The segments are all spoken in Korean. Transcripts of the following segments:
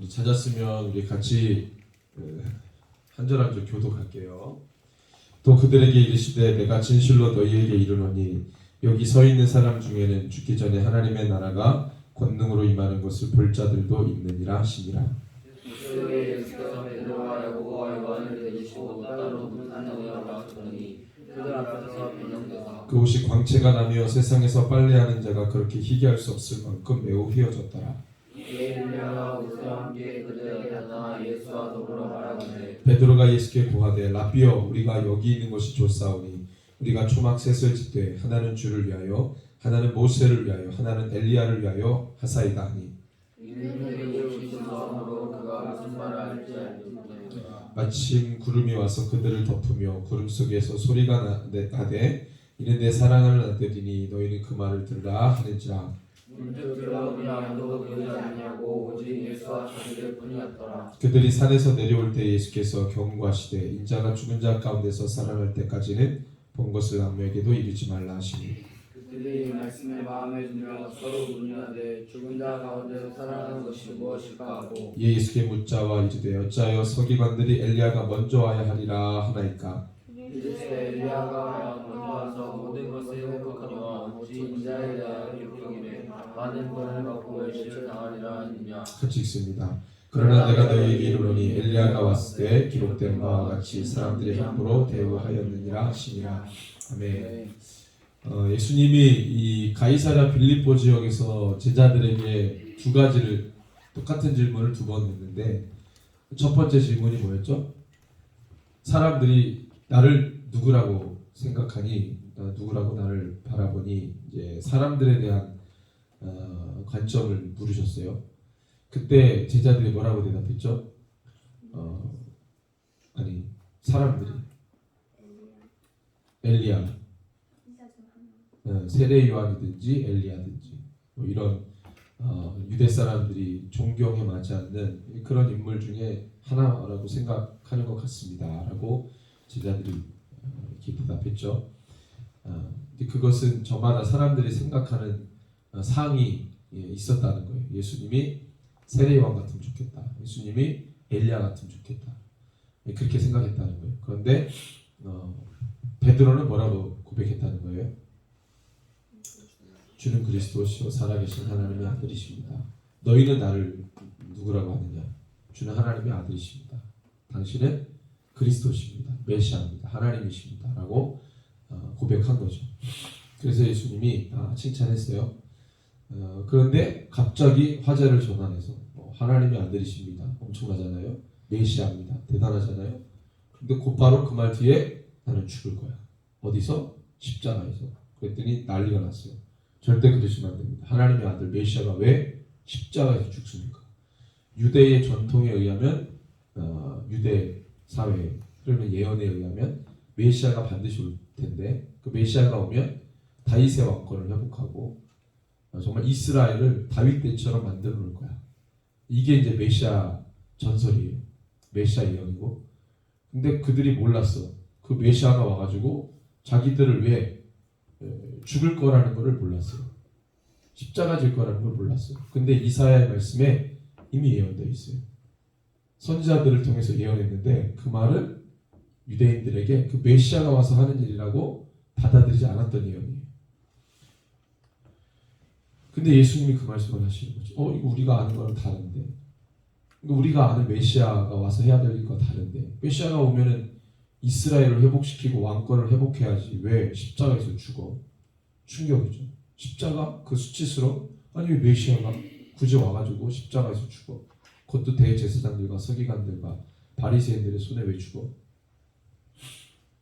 우리 찾았으면 우리 같이 한 절 한 절 교독할게요. 또 그들에게 이르시되 내가 진실로 너희에게 이르노니 여기 서 있는 사람 중에는 죽기 전에 하나님의 나라가 권능으로 임하는 것을 볼 자들도 있느니라 하시니라. 예수께서 베드로와 야고보와 요한을 데리시고 따로 문안에 올라가시더니 그들 앞에서 변형되사 그 옷이 광채가 나며 세상에서 빨래하는 자가 그렇게 희귀할 수 없을 만큼 매우 휘어졌더라. 엘리야가 모세와 함께 그들에게 나타나 예수와 더불어 말하기를 베드로가 예수께 고하되 라비여 우리가 여기 있는 것이 좋사오니 우리가 초막 셋을 짓되 하나는 주를 위하여 하나는 모세를 위하여 하나는 엘리야를 위하여 하사이다 하니 이는 그에게 주신 마음으로 그가 무슨 말을 할지 알지 못하였더라. 마침 구름이 와서 그들을 덮으며 구름 속에서 소리가 나되 이는 내 사랑하는 아들이니 너희는 그 말을 들으라 하는지라. 문득 들어오니 아무도 보이지 아니하고 오직 예수와 자기들 뿐이었더라. 그들이 산에서 내려올 때 예수께서 경고하시되 인자가 죽은 자 가운데서 살아날 때까지는 본 것을 남에게도 이르지 말라 하시니 그들이 이 말씀에 마음에 들며 서로 문의하되 죽은 자 가운데서 살아나는 것이 무엇일까 하고 이에 예수께 묻자와 이르되 어찌하여 서기관들이 엘리야가 먼저 와야 하리라 하나이까. 이르시되 엘리야가 먼저 와서 모든 것을 회복하거니와 오직 인자에 대하여 욕경이래 많은 권을 받고 멸시를 당하리라 하느냐. 같이 읽습니다. 그러나 내가 너희에게 이르노니 엘리야가 왔을 때 기록된 바와 같이 사람들의 함부로 대우하였느니라 하시니라. 아멘. 예수님이 이 가이사랴 빌립보 지역에서 제자들에게 두 가지를 똑같은 질문을 두 번 했는데 첫 번째 질문이 뭐였죠? 사람들이 나를 누구라고 생각하니 누구라고 나를 바라보니 이제 사람들에 대한 관점을 물으셨어요. 그때 제자들이 뭐라고 대답했죠? 아니 사람들이 엘리야 세례 요한이든지 엘리야든지 뭐 이런 유대 사람들이 존경에 맞지 않는 그런 인물 중에 하나라고 생각하는 것 같습니다라고 제자들이 이렇게 대답했죠. 그것은 저마다 사람들이 생각하는 사항이 있었다는 거예요. 예수님이 세례 요한 같으면 좋겠다. 예수님이 엘리야 같으면 좋겠다. 그렇게 생각했다는 거예요. 그런데 베드로는 뭐라고 고백했다는 거예요? 주는 그리스도시요 살아계신 하나님의 아들이십니다. 너희는 나를 누구라고 하느냐? 주는 하나님의 아들이십니다. 당신은 그리스도십니다. 메시아입니다. 하나님이십니다. 라고 고백한 거죠. 그래서 예수님이 칭찬했어요. 그런데 갑자기 화제를 전환해서 하나님의 아들이십니다. 엄청나잖아요. 메시아입니다. 대단하잖아요. 그런데 곧바로 그 말 뒤에 나는 죽을 거야. 어디서? 십자가에서. 그랬더니 난리가 났어요. 절대 그러시면 안 됩니다. 하나님의 아들 메시아가 왜 십자가에서 죽습니까? 유대의 전통에 의하면 유대 사회 그러면 예언에 의하면 메시아가 반드시 올 텐데 그 메시아가 오면 다윗의 왕권을 회복하고 정말 이스라엘을 다윗 때처럼 만들어 놓을 거야. 이게 이제 메시아 전설이에요. 메시아 예언이고. 근데 그들이 몰랐어. 그 메시아가 와가지고 자기들을 왜 죽을 거라는 것을 몰랐어요. 십자가 질 거라는 걸 몰랐어요. 근데 이사야의 말씀에 이미 예언되어 있어요. 선지자들을 통해서 예언했는데 그 말은 유대인들에게 그 메시아가 와서 하는 일이라고 받아들이지 않았던 예언이에요. 근데 예수님이 그 말씀을 하시는 거죠. 이거 우리가 아는 거랑 다른데. 우리가 아는 메시아가 와서 해야 될 일과 다른데. 메시아가 오면은 이스라엘을 회복시키고 왕권을 회복해야지 왜 십자가에서 죽어? 충격이죠. 십자가? 그 수치스러워? 아니 왜 메시아가 굳이 와가지고 십자가에서 죽어? 그것도 대제사장들과 서기관들과 바리새인들의 손에 왜 죽어?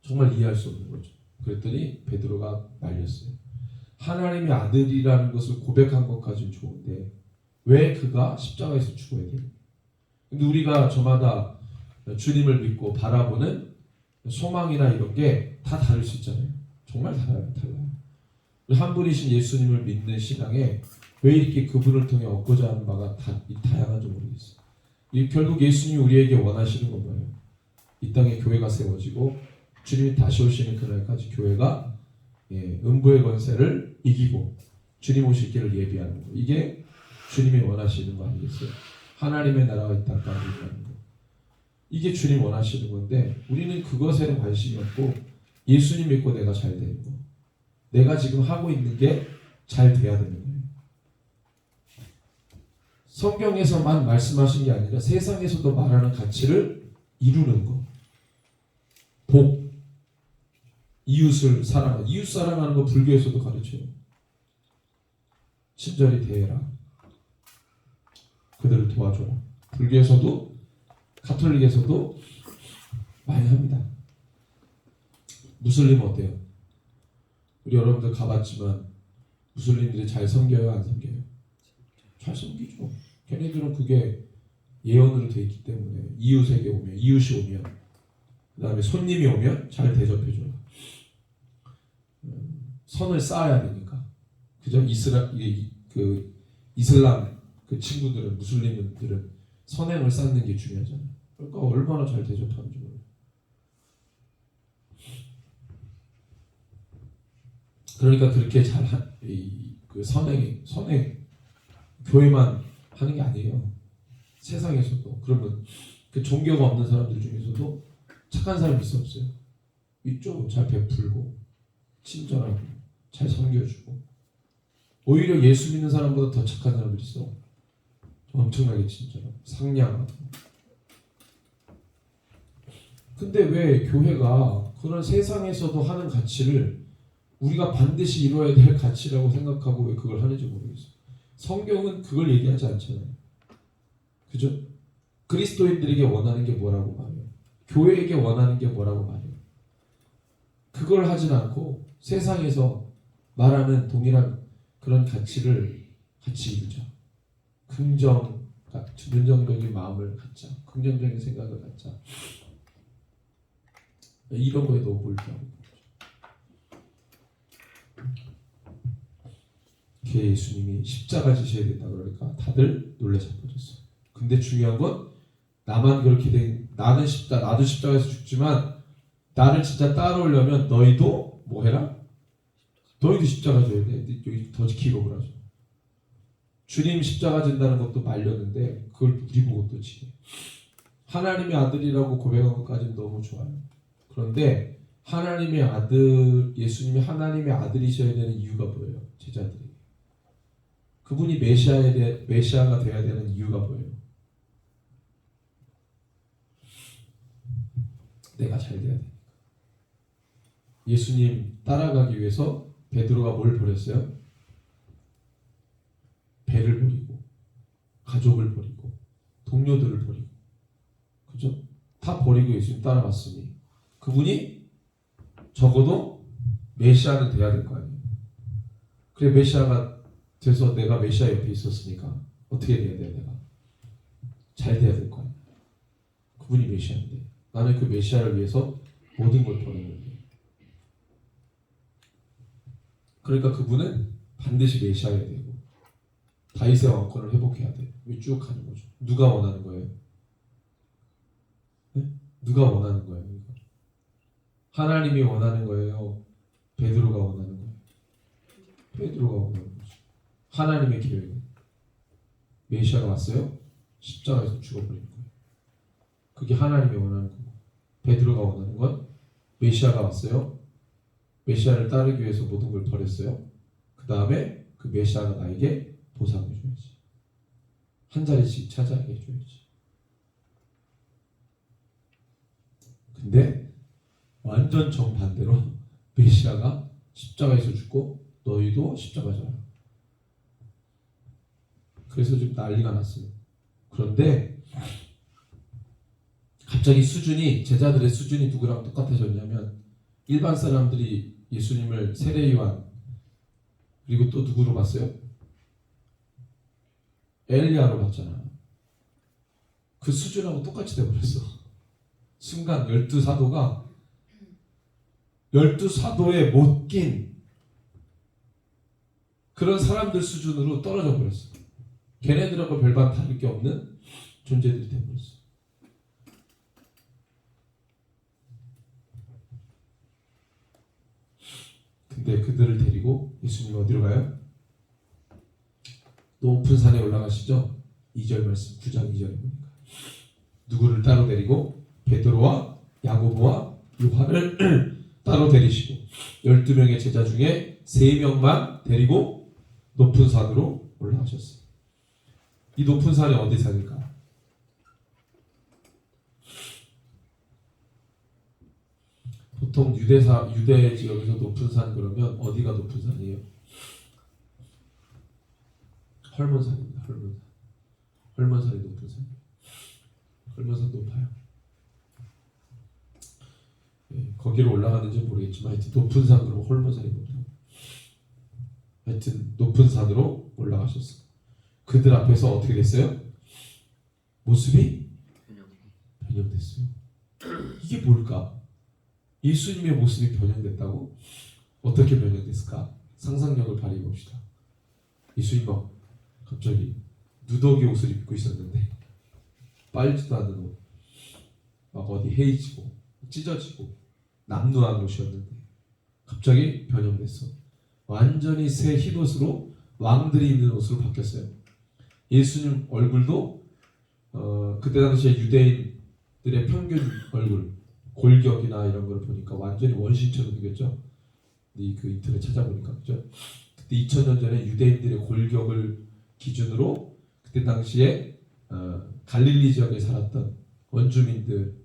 정말 이해할 수 없는 거죠. 그랬더니 베드로가 말렸어요. 하나님의 아들이라는 것을 고백한 것까지는 좋은데 왜 그가 십자가에서 죽어야 돼요? 근데 우리가 저마다 주님을 믿고 바라보는 소망이나 이런 게 다 다를 수 있잖아요. 정말 달라요. 한 분이신 예수님을 믿는 신앙에 왜 이렇게 그분을 통해 얻고자 하는 바가 다양한지 모르겠어요. 결국 예수님이 우리에게 원하시는 건 뭐예요? 이 땅에 교회가 세워지고 주님이 다시 오시는 그날까지 교회가 음부의 권세를 이기고 주님 오실 길을 예비하는 거. 이게 주님이 원하시는 거 아니겠어요? 하나님의 나라가 이 땅 가운데 있다는 거. 이게 주님 원하시는 건데 우리는 그것에 관심이 없고 예수님 믿고 내가 잘 되는 거. 내가 지금 하고 있는 게 잘 돼야 되는 거예요. 성경에서만 말씀하신 게 아니라 세상에서도 말하는 가치를 이루는 거. 복, 이웃을 사랑하는, 이웃 사랑하는 거 불교에서도 가르쳐요. 친절히 대해라. 그들을 도와줘라. 불교에서도 가톨릭에서도 많이 합니다. 무슬림 어때요? 우리 여러분들 가봤지만 무슬림들이 잘 섬겨요, 안 섬겨요? 잘 섬기죠. 걔네들은 그게 예언으로 돼 있기 때문에 이웃에게 오면, 이웃이 오면, 그 다음에 손님이 오면 잘 대접해줘요. 선을 쌓아야 되니까. 그죠? 이슬람 그 친구들은, 무슬림들은 선행을 쌓는 게 중요하잖아요. 그러니까 얼마나 잘 대접하는지 몰라요. 그러니까 그렇게 그 선행 교회만 하는 게 아니에요. 세상에서도. 그러면 그 종교가 없는 사람들 중에서도 착한 사람 있어 없어요? 있죠. 잘 베풀고 친절하고 잘 섬겨주고. 오히려 예수 믿는 사람보다 더 착한 사람들 있어. 엄청나게 친절하고 상냥하고. 근데 왜 교회가 그런 세상에서도 하는 가치를 우리가 반드시 이루어야 될 가치라고 생각하고 왜 그걸 하는지 모르겠어요. 성경은 그걸 얘기하지 않잖아요. 그죠? 그리스도인들에게 원하는 게 뭐라고 말해요? 교회에게 원하는 게 뭐라고 말해요? 그걸 하진 않고 세상에서 말하는 동일한 그런 가치를 같이 이루자. 긍정적인 마음을 갖자. 긍정적인 생각을 갖자. 이런 거에 너무 몰두하고 예수님이 십자가 지셔야 된다 그러니까 다들 놀래 자빠졌어. 근데 중요한 건 나만 그렇게 나도 십자가에서 죽지만 나를 진짜 따라오려면 너희도 뭐 해라? 너희도 십자가 져야 돼. 여기 더 기록을 하죠. 주님 십자가 진다는 것도 말렸는데 그걸 우리 보고 또 지게. 하나님의 아들이라고 고백한 것까지는 너무 좋아요. 그런데 하나님의 아들, 예수님이 하나님의 아들이셔야 되는 이유가 뭐예요? 제자들이. 그분이 메시아가 되어야 되는 이유가 뭐예요? 내가 잘 돼야 되니까. 예수님 따라가기 위해서 베드로가 뭘 버렸어요? 배를 버리고 가족을 버리고 동료들을 버리고 그죠? 다 버리고 예수님 따라갔으니 그분이 적어도 메시아는 돼야 될 거 아니에요. 그래 메시아가 돼서 내가 메시아 옆에 있었으니까 어떻게 돼야 돼? 내가 잘 돼야 될 거 아니에요. 그분이 메시아인데 나는 그 메시아를 위해서 모든 걸 버렸는데 그러니까 그분은 반드시 메시아여야 되고 다윗의 왕권을 회복해야 돼. 쭉 가는 거죠. 누가 원하는 거예요? 네? 누가 원하는 거예요? 하나님이 원하는 거예요? 베드로가 원하는 거예요? 베드로가 원하는 거죠. 하나님의 계획은 메시아가 왔어요? 십자가에서 죽어버린 거예요. 그게 하나님이 원하는 거고 베드로가 원하는 건 메시아가 왔어요? 메시아를 따르기 위해서 모든 걸 버렸어요? 그 다음에 그 메시아가 나에게 보상해줘야지. 한 자리씩 차지하게 해줘야지. 근데 완전 정반대로 메시아가 십자가에서 죽고 너희도 십자가 져라. 그래서 지금 난리가 났어요. 그런데 갑자기 제자들의 수준이 누구랑 똑같아졌냐면 일반 사람들이 예수님을 세례요한 그리고 또 누구로 봤어요? 엘리야로 봤잖아. 그 수준하고 똑같이 돼버렸어. 순간 12사도에 못 낀 그런 사람들 수준으로 떨어져 버렸어. 걔네들하고 별반 다를 게 없는 존재들이 돼버렸어. 근데 그들을 데리고 예수님 어디로 가요? 높은 산에 올라가시죠. 2절 말씀 9장 2절에 보니까 누구를 따로 데리고 베드로와 야고보와 요한을 따로 데리시고 12명의 제자 중에 3명만 데리고 높은 산으로 올라가셨어요. 이 높은 산이 어디 산일까? 보통 유대 지역에서 높은 산 그러면 어디가 높은 산이에요? 헐몬산입니다. 헐몬산이 높은 산이에요. 헐몬산 높아요. 거기로 올라가는지 모르겠지만 하여튼 높은 산 그러면 헐몬산이 높아요. 하여튼 높은 산으로 올라가셨어요. 그들 앞에서 어떻게 됐어요? 모습이 변형됐어요. 이게 뭘까? 예수님의 모습이 변형됐다고? 어떻게 변형됐을까? 상상력을 발휘해 봅시다. 예수님 막 갑자기 누더기 옷을 입고 있었는데 빨지도 않은 옷, 막 어디 헤이지고 찢어지고 남루한 옷이었는데 갑자기 변형됐어. 완전히 새 흰옷으로 왕들이 입는 옷으로 바뀌었어요. 예수님 얼굴도 그때 당시에 유대인들의 평균 얼굴 골격이나 이런 걸 보니까 완전히 원신처럼 생겼죠. 그 인터넷 찾아보니까 그죠. 그때 2000년 전에 유대인들의 골격을 기준으로 그때 당시에 갈릴리 지역에 살았던 원주민들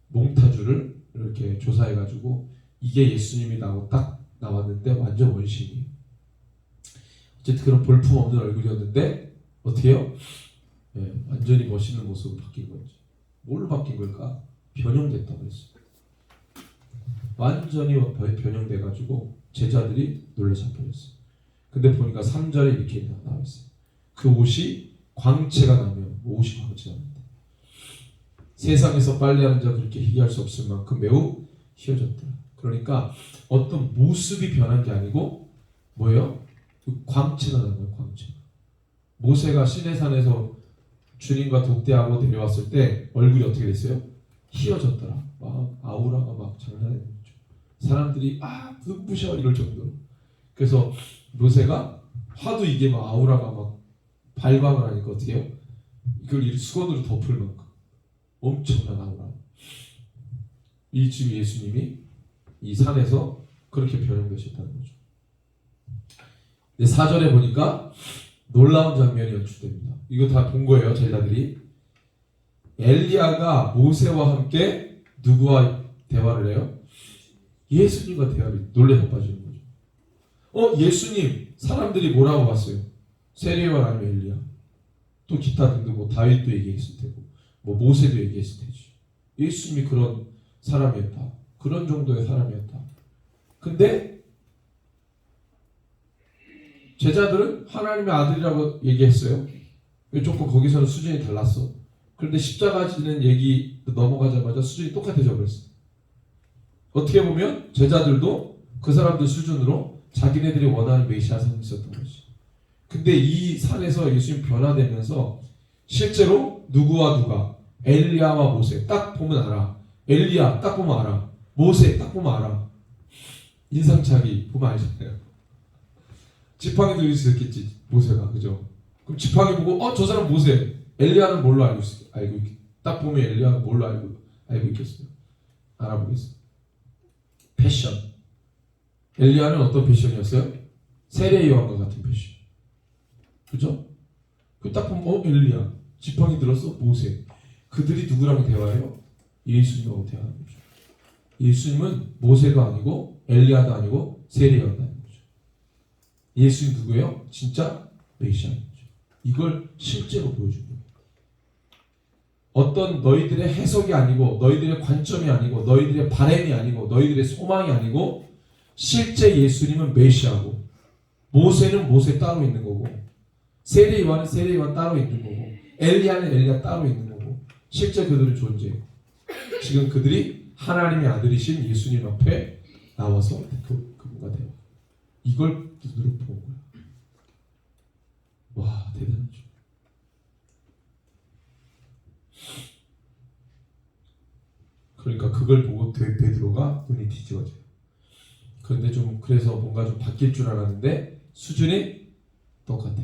몽타주를 이렇게 조사해가지고 이게 예수님이라고 딱 나왔는데 완전 원신이에요. 어쨌든 그런 볼품 없는 얼굴이었는데 어떻게 해요? 완전히 멋있는 모습으로 바뀐 거지. 뭘로 바뀐 걸까? 변형됐다고 했어요. 완전히 변형돼가지고 제자들이 놀라서 버렸어요. 근데 보니까 3절에 이렇게 나와있어요. 그 옷이 광채가 나면 옷이 광채가 난다. 세상에서 빨래하는 자 그렇게 희귀할 수 없을 만큼 매우 희어졌더라. 그러니까 어떤 모습이 변한 게 아니고 뭐예요? 그 광채가 나는 거예요. 광채. 모세가 시내산에서 주님과 독대하고 내려왔을 때 얼굴이 어떻게 됐어요? 희어졌더라. 막 아우라가 막 장난이 아니죠. 사람들이 눈부셔 이럴 정도로. 그래서 모세가 하도 이게 막 아우라가 막 발광을 하니까 어떻게 해요? 이걸 수건으로 덮을 만큼 엄청난 아우라. 이 지금 예수님이 이 산에서 그렇게 변형되셨다는 거죠. 근데 4절에 보니까 놀라운 장면이 연출됩니다. 이거 다 본 거예요, 제자들이. 엘리야가 모세와 함께 누구와 대화를 해요? 예수님과 대화를 놀래 자빠지는 거죠. 예수님 사람들이 뭐라고 봤어요? 세례요한 아니면 엘리야. 또 기타 등등 뭐 다윗도 얘기했을 테고 뭐 모세도 얘기했을 테지. 예수님이 그런 사람이었다. 그런 정도의 사람이었다. 근데 제자들은 하나님의 아들이라고 얘기했어요. 조금 거기서는 수준이 달랐어. 그런데 십자가 지는 얘기 넘어가자마자 수준이 똑같아져 버렸어. 어떻게 보면 제자들도 그 사람들 수준으로 자기네들이 원하는 메시아 상이 있었던 거지. 근데 이 산에서 예수님 변화되면서 실제로 누구와 누가 엘리야와 모세 딱 보면 알아. 엘리야 딱 보면 알아. 모세 딱 보면 알아. 인상착의 보면 알잖아요. 지팡이 들고 있었겠지 모세가. 그죠? 그럼 지팡이 보고 저 사람 모세. 엘리야는 뭘로 알고 딱 보면 엘리야는 뭘로 알고 있겠어요? 알아보겠어요. 패션. 엘리야는 어떤 패션이었어요? 세례 요한과 같은 패션. 그죠? 그 딱 보면 엘리야. 지팡이 들었어? 모세. 그들이 누구랑 대화해요? 예수님하고 대화하는 거죠. 예수님은 모세가 아니고 엘리야도 아니고 세례 요한도 아닌 거죠. 예수님 누구예요? 진짜 메시아인 거죠. 이걸 실제로 보여준 거예요. 어떤 너희들의 해석이 아니고 너희들의 관점이 아니고 너희들의 바람이 아니고 너희들의 소망이 아니고 실제 예수님은 메시아고 모세는 모세 따로 있는 거고 세례 요한은 세례 요한 따로 있는 거고 엘리야는 엘리야 따로 있는 거고 실제 그들은 존재해요. 지금 그들이 하나님의 아들이신 예수님 앞에 나와서 그분과 대화. 이걸 눈으로 본 거야. 와 대단하죠. 그러니까 그걸 보고 베드로가 눈이 뒤집어져요. 그런데 그래서 뭔가 좀 바뀔 줄 알았는데 수준이 똑같아.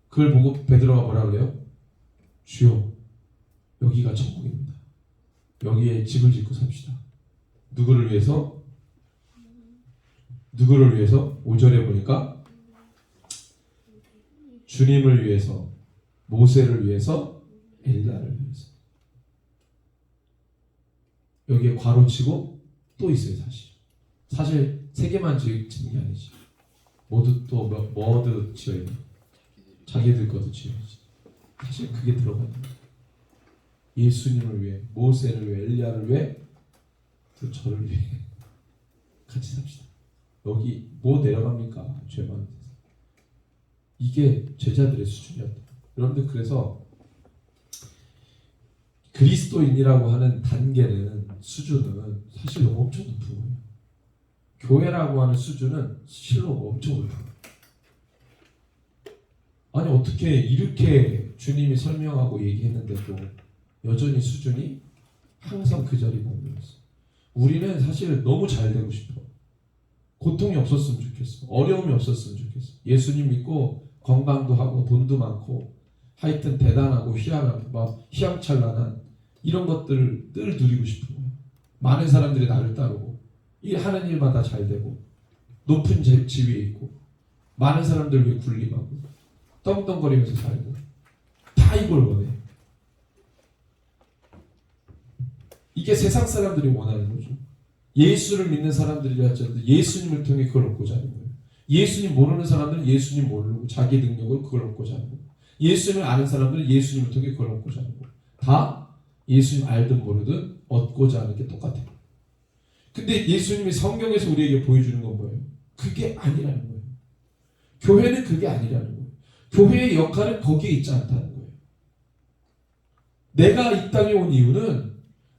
그걸 보고 베드로가 뭐라 그래요? 주여 여기가 천국입니다. 여기에 집을 짓고 삽시다. 누구를 위해서? 누구를 위해서? 5절에 보니까 주님을 위해서, 모세를 위해서, 엘리야를 위해서. 여기에 괄호치고 또 있어요. 사실 세 개만 짓는 게 아니지. 모두 또 뭐도 지어야 돼. 자기들 것도 지어야지. 사실 그게 들어가는 거예요. 예수님을 위해, 모세를 위해, 엘리야를 위해, 또 저를 위해 같이 삽시다. 여기 뭐 내려갑니까? 죄 많은 데서. 이게 제자들의 수준이었다. 여러분들, 그래서 그리스도인이라고 하는 단계는, 수준은 사실 너무 엄청 높은 거예요. 교회라고 하는 수준은 실로 엄청 높은 거예요. 아니 어떻게 이렇게 주님이 설명하고 얘기했는데도 여전히 수준이 항상 그 자리에 머물렀어. 우리는 사실 너무 잘 되고 싶어. 고통이 없었으면 좋겠어. 어려움이 없었으면 좋겠어. 예수님 믿고 건강도 하고 돈도 많고 하여튼 대단하고 희한하고 막 희망찬란한 이런 것들을 늘 누리고 싶은 거예요. 많은 사람들이 나를 따르고 이 하는 일마다 잘 되고 높은 지위에 있고 많은 사람들 위해 군림하고 떵떵거리면서 살고 다 이걸 원해. 이게 세상 사람들이 원하는 거죠. 예수를 믿는 사람들이라도 예수님을 통해 그걸 얻고자 하는 거예요. 예수님 모르는 사람들은 예수님 모르고 자기 능력을 그걸 얻고자 하는 거예요. 예수님을 아는 사람들은 예수님을 통해 그걸 얻고자 하는 거예요. 다 예수님 알든 모르든 얻고자 하는 게 똑같아요. 근데 예수님이 성경에서 우리에게 보여주는 건 뭐예요? 그게 아니라는 거예요. 교회는 그게 아니라는 거예요. 교회의 역할은 거기에 있지 않다는 거예요. 내가 이 땅에 온 이유는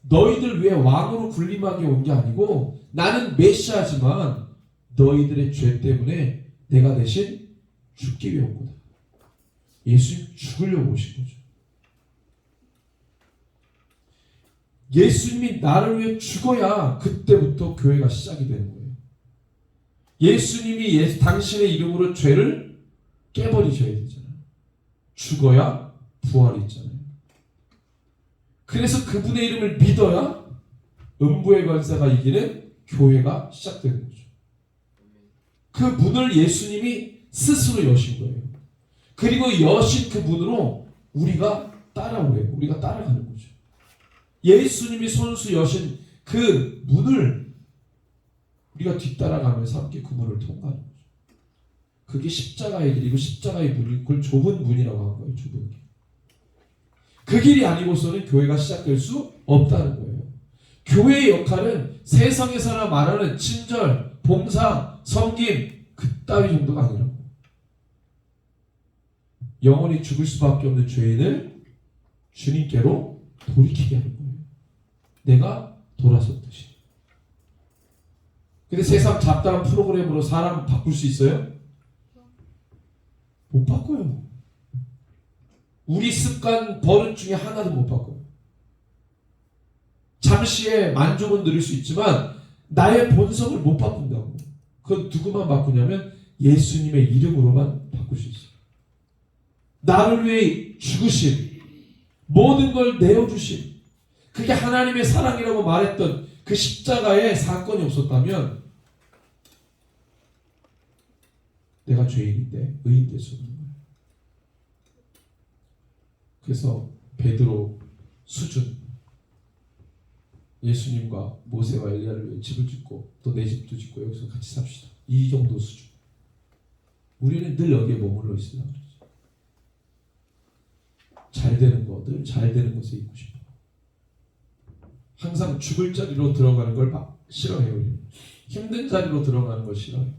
너희들 위해 왕으로 군림하게 온 게 아니고 나는 메시아지만 너희들의 죄 때문에 내가 대신 죽기 위해 온 거다. 예수님 죽으려고 오신 거죠. 예수님이 나를 위해 죽어야 그때부터 교회가 시작이 되는 거예요. 예수님이 당신의 이름으로 죄를 깨버리셔야 되잖아요. 죽어야 부활이 있잖아요. 그래서 그분의 이름을 믿어야 음부의 권세가 이기는 교회가 시작되는 거죠. 그 문을 예수님이 스스로 여신 거예요. 그리고 여신 그 문으로 우리가 따라오래요. 우리가 따라가는 거죠. 예수님이 손수 여신 그 문을 우리가 뒤따라가면서 함께 그 문을 통과하는 거죠. 그게 십자가의 길이고 십자가의 문이 그걸 좁은 문이라고 한 거예요. 좁은 길. 그 길이 아니고서는 교회가 시작될 수 없다는 거예요. 교회의 역할은 세상에서나 말하는 친절, 봉사, 섬김 그따위 정도가 아니라고. 영원히 죽을 수밖에 없는 죄인을 주님께로 돌이키게 하는 거예요. 내가 돌아섰듯이. 근데 세상 잡다한 프로그램으로 사람 바꿀 수 있어요? 못 바꿔요. 우리 습관, 버릇 중에 하나도 못 바꿔요. 잠시의 만족은 누릴 수 있지만 나의 본성을 못 바꾼다고. 그건 누구만 바꾸냐면 예수님의 이름으로만 바꿀 수 있어요. 나를 위해 죽으신, 모든 걸 내어주신, 그게 하나님의 사랑이라고 말했던 그 십자가에 사건이 없었다면 내가 죄인인데 의인 될 수 없는 거예요. 그래서 베드로 수준, 예수님과 모세와 엘리야를 위해 집을 짓고 또 내 집도 짓고 여기서 같이 삽시다. 이 정도 수준. 우리는 늘 여기에 머물러 있으려고 그러죠. 잘 되는 거, 늘 잘 되는 곳에 있고 싶어. 항상 죽을 자리로 들어가는 걸 싫어해요. 우리는. 힘든 자리로 들어가는 걸 싫어해요.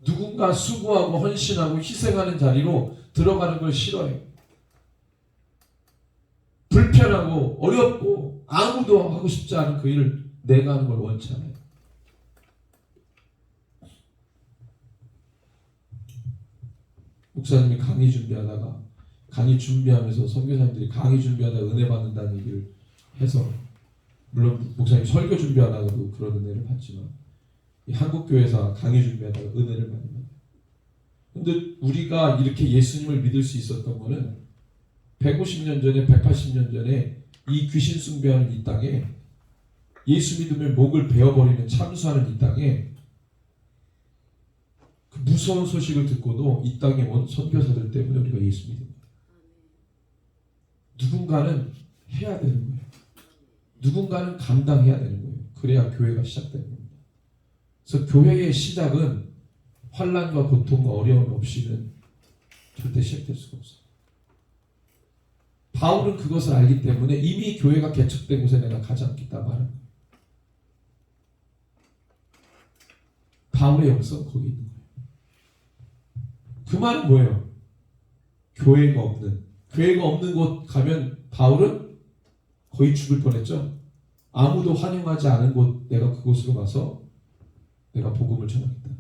누군가 수고하고 헌신하고 희생하는 자리로 들어가는 걸 싫어해요. 불편하고 어렵고 아무도 하고 싶지 않은 그 일을 내가 하는 걸 원치 않아요. 목사님이 강의 준비하다가 강의 준비하면서 선교사님들이 강의 준비하다가 은혜 받는다는 얘기를 해서, 물론 목사님 설교 준비하다가도 그런 은혜를 받지만 이 한국교회에서 강의 준비하다가 은혜를 많이 받아요. 근데 우리가 이렇게 예수님을 믿을 수 있었던 거는 150년 전에 180년 전에 이 귀신 숭배하는 이 땅에 예수 믿으면 목을 베어버리는 참수하는 이 땅에 그 무서운 소식을 듣고도 이 땅에 온 선교사들 때문에 우리가 예수 믿는 거예요. 누군가는 해야 되는 거예요. 누군가는 감당해야 되는 거예요. 그래야 교회가 시작되는 겁니다. 그래서 교회의 시작은 환난과 고통과 어려움 없이는 절대 시작될 수가 없어요. 바울은 그것을 알기 때문에 이미 교회가 개척된 곳에 내가 가지 않겠다 말하는 거예요. 바울의 영성 거기 있는 거예요. 그 말은 뭐예요? 교회가 없는 곳 가면 바울은 거의 죽을 뻔했죠. 아무도 환영하지 않은 곳 내가 그곳으로 가서 내가 복음을 전하겠다.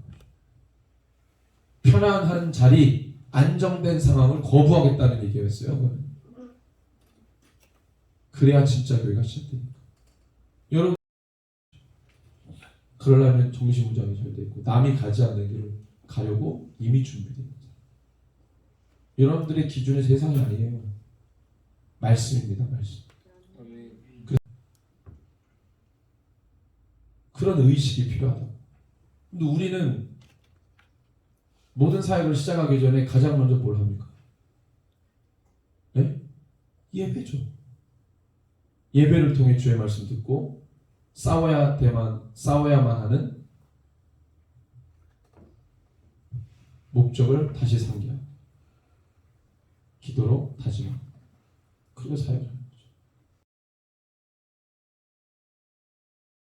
편안한 자리, 안정된 상황을 거부하겠다는 얘기였어요. 그래야 진짜 교회가 시작됩니다. 여러분, 그러려면 정신무장이 잘 돼 있고 남이 가지 않는 길을 가려고 이미 준비됩니다. 여러분들의 기준은 세상이 아니에요. 말씀입니다. 말씀. 그런 의식이 필요하다. 근데 우리는 모든 사역을 시작하기 전에 가장 먼저 뭘 합니까? 네? 예배죠. 예배를 통해 주의 말씀 듣고 싸워야만 하는 목적을 다시 상기하고 기도로 다짐하고 그리고 사역을 합니다.